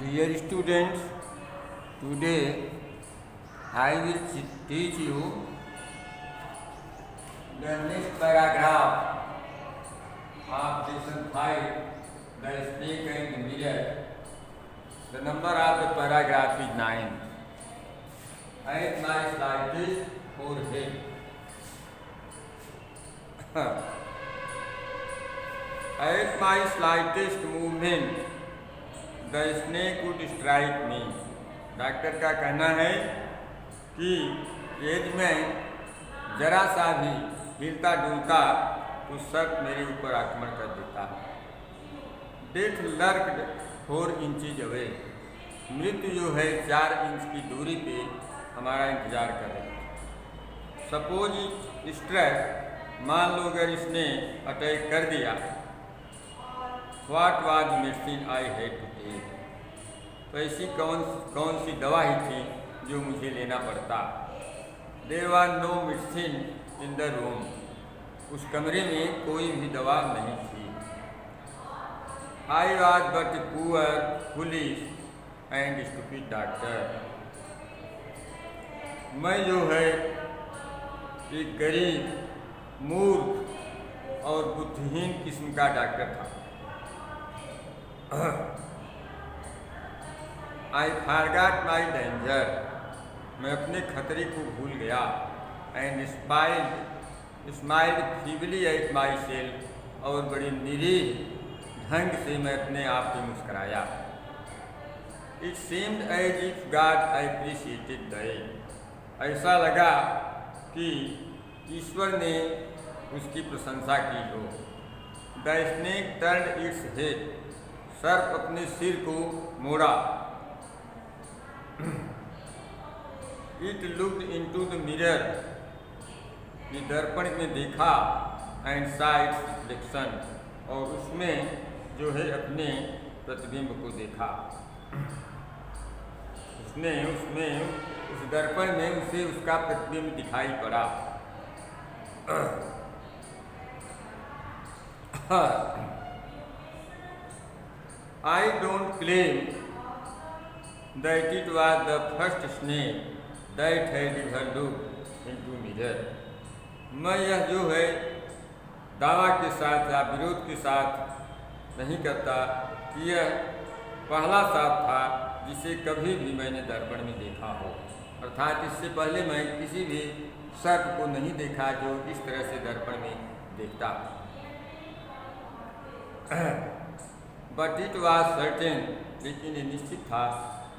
Dear students, today I will teach you the next paragraph of section 5, the snake and the mirror. The number of the paragraph is 9. At my slightest forehead. At my slightest movement, the snake would strike me. Doctor का कहना है कि यदि मैं जरा सा भी हिलता डुलता तो सर्प मेरे ऊपर आक्रमण कर देता है. Death lurked 4 inches away. मृत्यु जो है 4 इंच की दूरी पे हमारा इंतजार कर रही है. सपोज स्ट्रेस, मान लो अगर इसने अटैक कर दिया. What was medicine I had to take. तो ऐसी कौन सी दवा ही थी जो मुझे लेना पड़ता. There was no medicine in the room. उस कमरे में कोई भी दवा नहीं थी. I was but poor foolish and stupid doctor. मैं जो है एक गरीब, मूर्ख और बुद्धिहीन किस्म का डॉक्टर था. I forgot my danger. मैं अपने खतरे को भूल गया. And smiled feebly at myself. और बड़ी निरीह ढंग से मैं अपने आप पे मुस्कराया. It seemed as if God appreciated the. ऐसा लगा कि ईश्वर ने उसकी प्रशंसा की हो. The snake turned its head. सर्प अपने सिर को मोड़ा. It looked into the mirror. ये दर्पण में देखा. एंड सा इट्स रिफ्लेक्शन. और उसमें जो है अपने प्रतिबिंब को देखा. उसमें उस दर्पण में उसे उसका प्रतिबिंब दिखाई पड़ा. I don't claim that it was the first snake that had ever looked into mirror. मैं यह जो है दावा के साथ या विरोध के साथ नहीं करता कि यह पहला सांप था जिसे कभी भी मैंने दर्पण में देखा हो. अर्थात इससे पहले मैं किसी भी सर्प को नहीं देखा जो इस तरह से दर्पण में देखता. But it was certain. लेकिन ये निश्चित था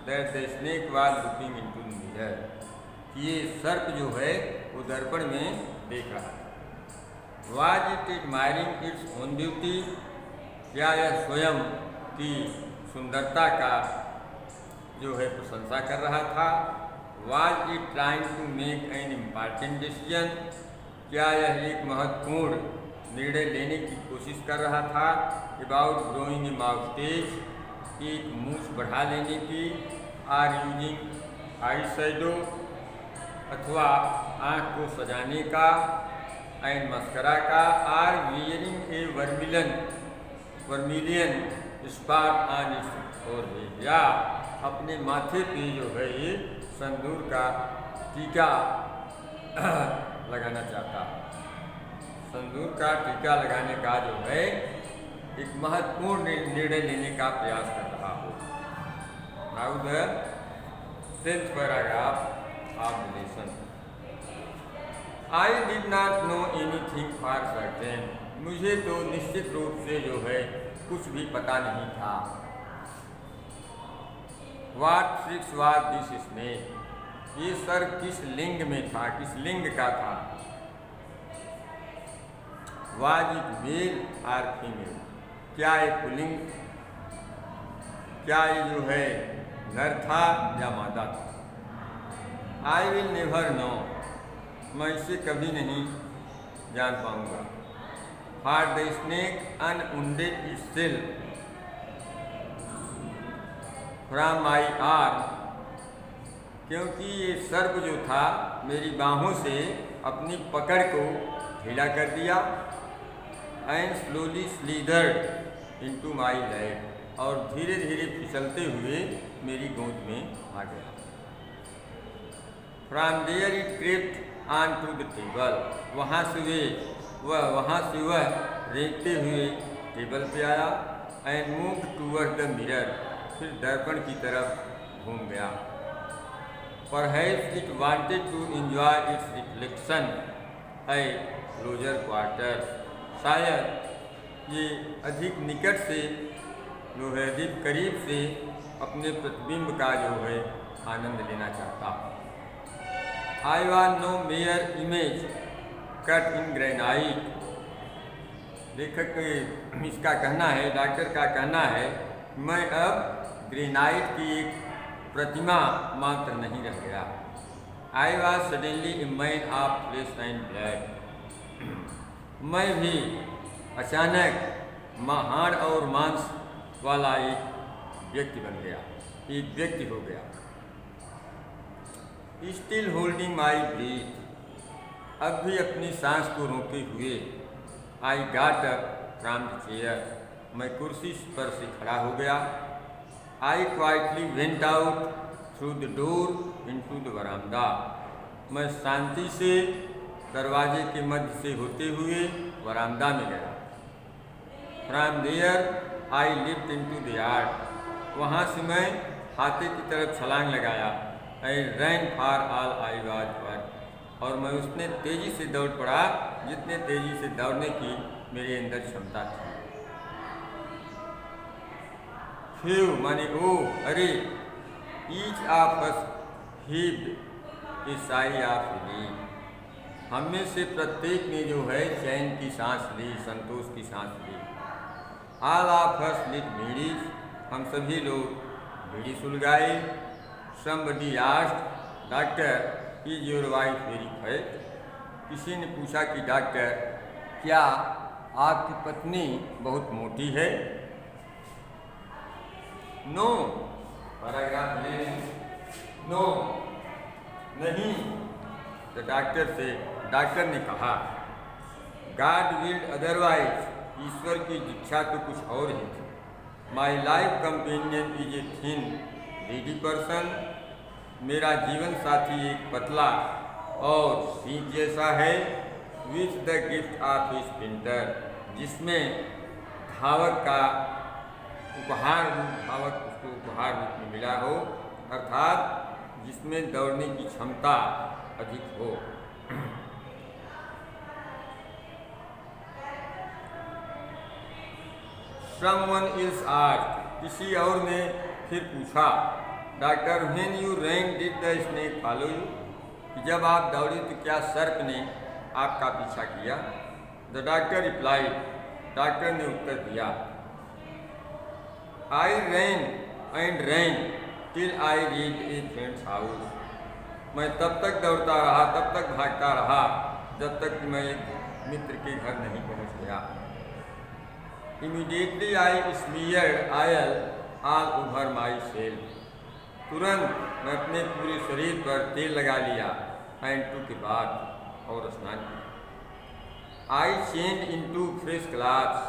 that the snake was looking into the mirror. ये सर्प जो है वो दर्पण में देख रहा है. Was it admiring its own beauty. क्या यह स्वयं की सुंदरता का जो है प्रशंसा कर रहा था. Was it trying to make an important decision. क्या यह एक महत्वपूर्ण निर्णय लेने की कोशिश कर रहा था. About growing a moustache. एक मूछ बढ़ा लेने की. Or using eye shadow. अथवा आँख को सजाने का. एंड मस्करा का. Or wearing a vermilion spot on its forehead. या अपने माथे पे जो है ये संदूर का टीका लगाना चाहता. संदूर का टीका लगाने का जो है एक महत्वपूर्ण निर्णय लेने का प्रयास कर रहा हो. Now the 10th paragraph of the lesson. I did not know anything for certain. मुझे तो निश्चित रूप से जो है कुछ भी पता नहीं था. What sex was this snake? ये सर्प किस लिंग में था, किस लिंग का था. Was it male or female? क्या ये पुल्लिंग, क्या ये जो है नर था या मादा था. I will never know. मैं इसे कभी नहीं जान पाऊंगा. For the snake unwounded itself from my arm. क्योंकि ये सर्प जो था मेरी बाहों से अपनी पकड़ को ढीला कर दिया. And slowly slithered into my leg. और धीरे धीरे फिसलते हुए मेरी गोद में आ गया। From there it crept on to the table, वहाँ से वह रेंगते हुए टेबल पे आया। And move toward the mirror, फिर दर्पण की तरफ घूम गया। Perhaps it wanted to enjoy its reflection at closer quarter, शायद ये अधिक निकट से जो है, अधिक करीब से अपने प्रतिबिंब का जो है आनंद लेना चाहता। I was no mere image cut in granite, लेखक इसका कहना है, डॉक्टर का कहना है, मैं अब ग्रेनाइट की एक प्रतिमा मात्र नहीं रह गया। I was suddenly a man of flesh and blood, मैं भी अचानक हाड़ और मांस वाला एक व्यक्ति बन गया, एक व्यक्ति हो गया। स्टिल होल्डिंग माई ब्रीथ, अब भी अपनी सांस को रोके हुए। I got up from the chair, मैं कुर्सी पर से खड़ा हो गया। I quietly went out through the door into the veranda, मैं शांति से दरवाजे के मध्य से होते हुए वरांडा में गया। From there I leapt into the yard, वहाँ से मैं हाथे की तरफ छलांग लगाया। I ran for all I was worth, और मैं उसने तेज़ी से दौड़ पड़ा जितने तेज़ी से दौड़ने की मेरे अंदर क्षमता थी। फ्यू माने ओ, अरे, each of us heaved a sigh of relief, हम में से प्रत्येक ने जो है चैन की सांस ली, संतोष की सांस ली। All of us lit bidis, हम सभी लोग बीड़ी सुलगाए। Somebody asked, doctor is your wife very fat, किसी ने पूछा कि डॉक्टर क्या आपकी पत्नी बहुत मोटी है? नो, पैराग्राफ ले, नो, नहीं। तो डॉक्टर ने कहा, गॉड विल्ड अदरवाइज, ईश्वर की दीक्षा तो कुछ और ही थी। My life companion is a thin lady person, मेरा जीवन साथी एक पतला और सीख जैसा है। With the gift of A sprinter, जिसमें धावक का उपहार उसको उपहार रूप में मिला हो, अर्थात जिसमें दौड़ने की क्षमता अधिक हो। Someone else asked, किसी और ने फिर पूछा, doctor when you ran did the snake follow you, कि जब आप दौड़े तो क्या सर्प ने आपका पीछा किया? द डॉक्टर रिप्लाइड, डॉक्टर ने उत्तर दिया, I ran and ran till I reach a friend's house, मैं तब तक दौड़ता रहा, तब तक भागता रहा, जब तक कि मैं एक मित्र के घर नहीं पहुंच गया। Immediately I smeared oil all over myself, तुरंत मैं अपने पूरे शरीर पर तेल लगा लिया। एंड टू के बाद, और स्नान किया। I change into fresh clothes,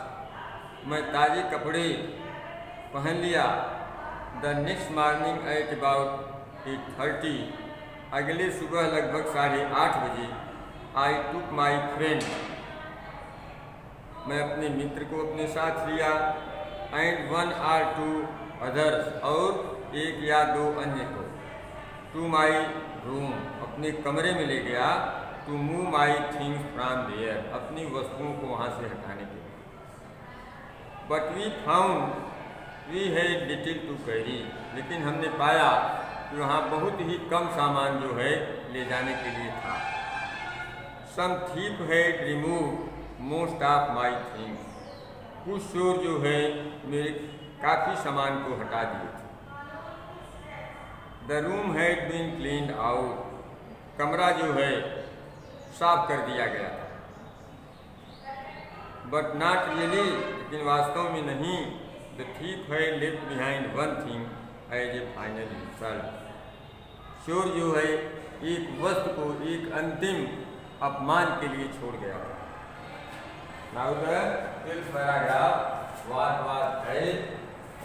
मैं ताज़े कपड़े पहन लिया। The next morning at about 8:30, अगले सुबह लगभग 8:30 बजे, आई टुक माई फ्रेंड, मैं अपने मित्र को अपने साथ लिया। एंड 1 or 2 अदर्स, और 1 या 2 अन्य को। टू माई रूम, अपने कमरे में ले गया। To move my things from there, अपनी वस्तुओं को वहाँ से हटाने के लिए। But we found we had little to carry, लेकिन हमने पाया कि वहाँ बहुत ही कम सामान जो है ले जाने के लिए था। Some thief had remove most of my things, कुछ चोर जो है मेरे काफ़ी सामान को हटा दिए थे। The room had been cleaned out, कमरा जो है साफ कर दिया गया था। बट नॉट रियली, लेकिन वास्तव में नहीं। The thief had left behind one thing as a final insult, चोर जो है एक वस्तु को एक अंतिम अपमान के लिए छोड़ गया था। Now the 12th paragraph, what was held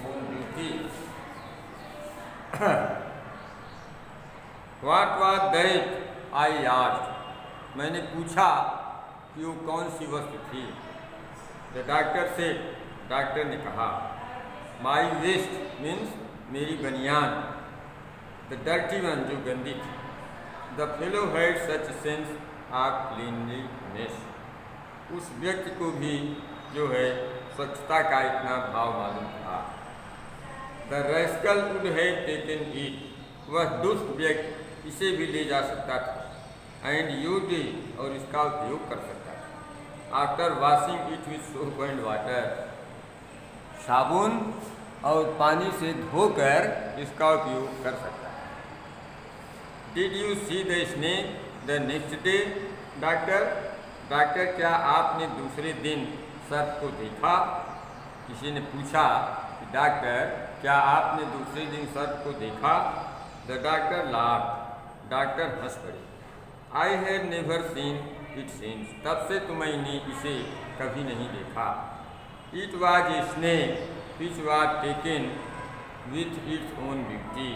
own beauty. What was that? I asked. मैंने पूछा कि वो कौन सी वस्तु थी. The doctor said. डॉक्टर ने कहा, My waist means मेरी बनियान. The dirty one, जो गंदी थी. The fellow had such a sense of cleanliness. उस व्यक्ति को भी जो है स्वच्छता का इतना भाव मालूम था. The rascal would have taken it. वह दुष्ट व्यक्ति इसे भी ले जा सकता था. And used it, और इसका उपयोग कर सकता था. After washing it with soap and water. साबुन और पानी से धोकर इसका उपयोग कर सकता है. Did you see the snake the next day, doctor? Doctor, क्या आपने दूसरे दिन सर्प को देखा? किसी ने पूछा कि डॉक्टर, क्या आपने दूसरे दिन सर्प को देखा? The doctor laughed. डॉक्टर हंस पड़े. I have never seen it since. तब से तो मैंने इसे कभी नहीं देखा. It was a snake which was taken with its own beauty.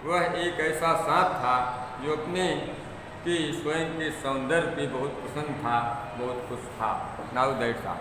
वह एक ऐसा सांप था जो अपने के स्वयं के सौंदर्य पे बहुत प्रसन्न था, बहुत खुश था. Now that's all.